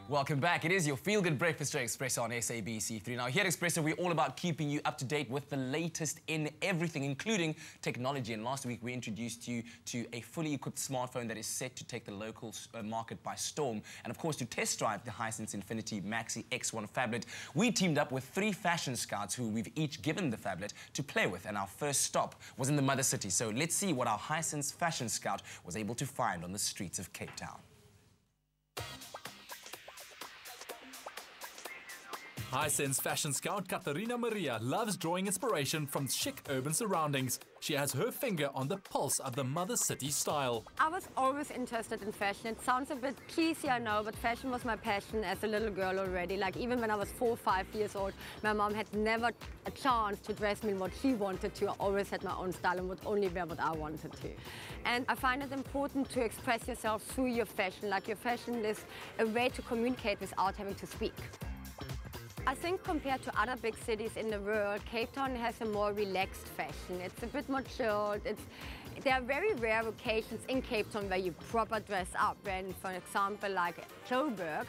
Welcome back. It is your feel-good breakfast show, Expresso on SABC3. Now, here at Expresso, we're all about keeping you up to date with the latest in everything, including technology. And last week, we introduced you to a fully equipped smartphone that is set to take the local market by storm. And of course, to test drive the Hisense Infinity Maxe X1 Phablet, we teamed up with 3 fashion scouts who we've each given the Phablet to play with. And our first stop was in the mother city. So let's see what our Hisense fashion scout was able to find on the streets of Cape Town. Hisense fashion scout Katarina Maria loves drawing inspiration from chic urban surroundings. She has her finger on the pulse of the mother city style. I was always interested in fashion. It sounds a bit cheesy, I know, but fashion was my passion as a little girl already. Like even when I was 4 or 5 years old, my mom had never a chance to dress me in what she wanted to. I always had my own style and would only wear what I wanted to. And I find it important to express yourself through your fashion. Like your fashion is a way to communicate without having to speak. I think compared to other big cities in the world, Cape Town has a more relaxed fashion. It's a bit more chilled. There are very rare occasions in Cape Town where you proper dress up. When, for example, like Joburg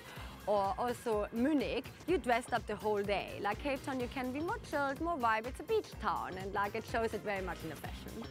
or also Munich, you dressed up the whole day. Like Cape Town, you can be more chilled, more vibe. It's a beach town, and like it shows it very much in the fashion.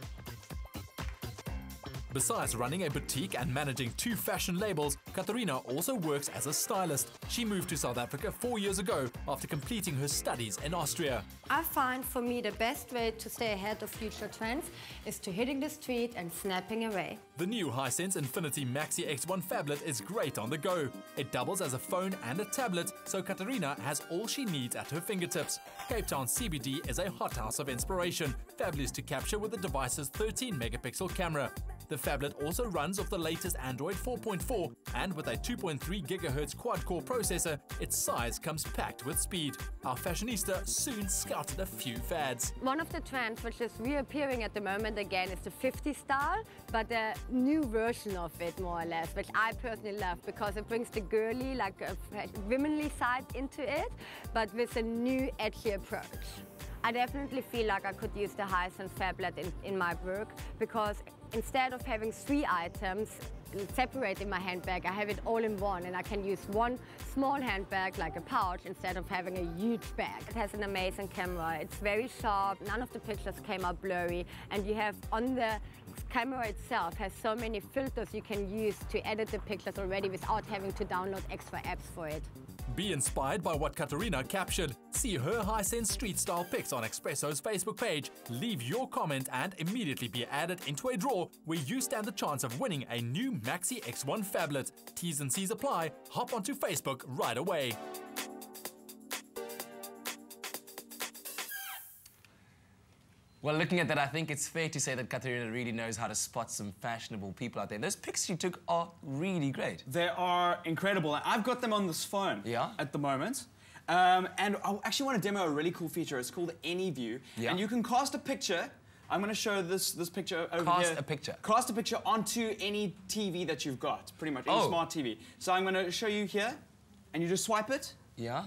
Besides running a boutique and managing 2 fashion labels, Katarina also works as a stylist. She moved to South Africa 4 years ago after completing her studies in Austria. I find for me the best way to stay ahead of future trends is to hitting the street and snapping away. The new Hisense Infinity Maxe X1 Phablet is great on the go. It doubles as a phone and a tablet, so Katarina has all she needs at her fingertips. Cape Town CBD is a hothouse of inspiration, fabulous to capture with the device's 13-megapixel camera. The Phablet also runs off the latest Android 4.4, and with a 2.3 GHz quad-core processor, its size comes packed with speed. Our fashionista soon scouted a few fads. One of the trends which is reappearing at the moment again is the 50 style, but a new version of it more or less, which I personally love because it brings the girly, like a womanly side into it, but with a new edgy approach. I definitely feel like I could use the Hisense Phablet in my work because instead of having 3 items separate in my handbag, I have it all in one, and I can use one small handbag like a pouch instead of having a huge bag. It has an amazing camera. It's very sharp. None of the pictures came out blurry, and you have on the camera itself has so many filters you can use to edit the pictures already without having to download extra apps for it. Be inspired by what Katarina captured. See her Hisense street style pics on Expresso's Facebook page. Leave your comment and immediately be added into a draw where you stand the chance of winning a new Maxe X1 Phablet. T's and C's apply. Hop onto Facebook right away. Well, looking at that, I think it's fair to say that Katarina really knows how to spot some fashionable people out there. Those pics you took are really great. They are incredible. I've got them on this phone at the moment. And I actually want to demo a really cool feature. It's called AnyView. Yeah. And you can cast a picture. I'm going to show this picture over here. Cast a picture? Cast a picture onto any TV that you've got, pretty much, any smart TV. So I'm going to show you here, and you just swipe it. Yeah.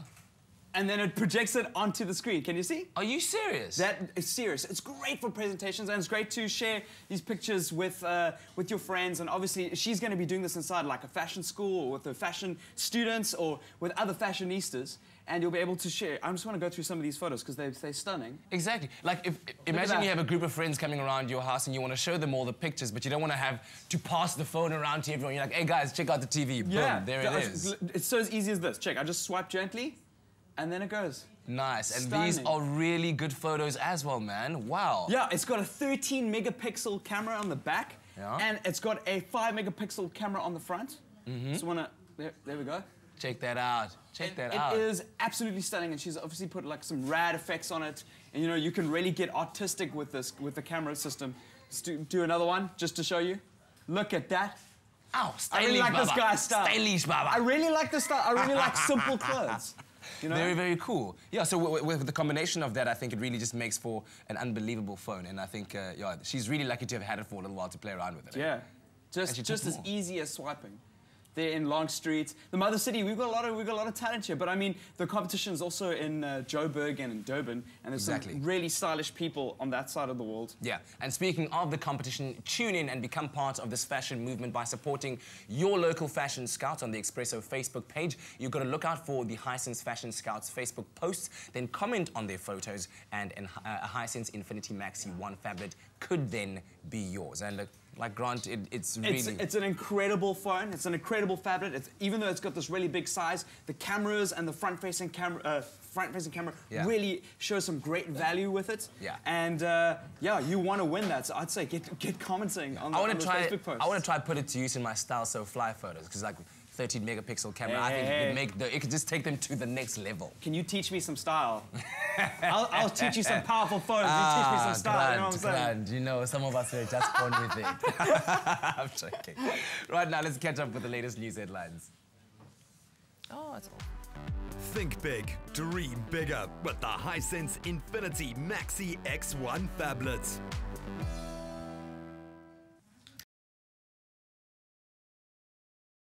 And then it projects it onto the screen. Can you see? Are you serious? That is serious. It's great for presentations, and it's great to share these pictures with your friends. And obviously, she's going to be doing this inside like a fashion school or with her fashion students or with other fashionistas. And you'll be able to share. I just want to go through some of these photos because they're stunning. Exactly. Like, imagine you have a group of friends coming around your house and you want to show them all the pictures, but you don't want to have to pass the phone around to everyone. You're like, hey guys, check out the TV. Yeah. Boom, there it is. It's so as easy as this. Check, I just swipe gently, and then it goes. Nice. And Stunning. these are really good photos as well, man. Wow. Yeah, it's got a 13-megapixel camera on the back, and it's got a 5-megapixel camera on the front. So there we go. Check that out. Check that out. It is absolutely stunning, and she's obviously put like some rad effects on it. And you know, you can really get artistic with this, with the camera system. Let's do another one just to show you. Look at that. Ow, I really like this guy's style. Stylish, Baba. I really like the style. I really like simple clothes. You know? Very, very cool. Yeah, so with the combination of that, I think it really just makes for an unbelievable phone. And I think, yeah, she's really lucky to have had it for a little while to play around with it. Yeah, just as easy as swiping. there in Long Street. The Mother City, we've got a lot of talent here. But I mean, the competition is also in Joburg and in Durban, and there's some really stylish people on that side of the world. Yeah, and speaking of the competition, tune in and become part of this fashion movement by supporting your local fashion scouts on the Expresso Facebook page. You've got to look out for the Hisense Fashion Scouts Facebook posts, then comment on their photos, and a Hisense Infinity Maxe X1 Phablet could then be yours. And look, like Grant, it's really... It's an incredible phone. It's an incredible phablet. Even though it's got this really big size, the cameras and the front-facing camera really show some great value with it. Yeah. And yeah, you want to win that. So I'd say get commenting on the Facebook post. I want to try put it to use in my Style So Fly photos, because like 13 megapixel camera, I think it could just take them to the next level. Can you teach me some style? I'll teach you some powerful phones. You teach me some style. You know what I'm saying? You know, some of us are just born with it. I'm joking. Right now, let's catch up with the latest news headlines. Oh, that's all. Think big, dream bigger with the Hisense Infinity Maxe X1 Phablet.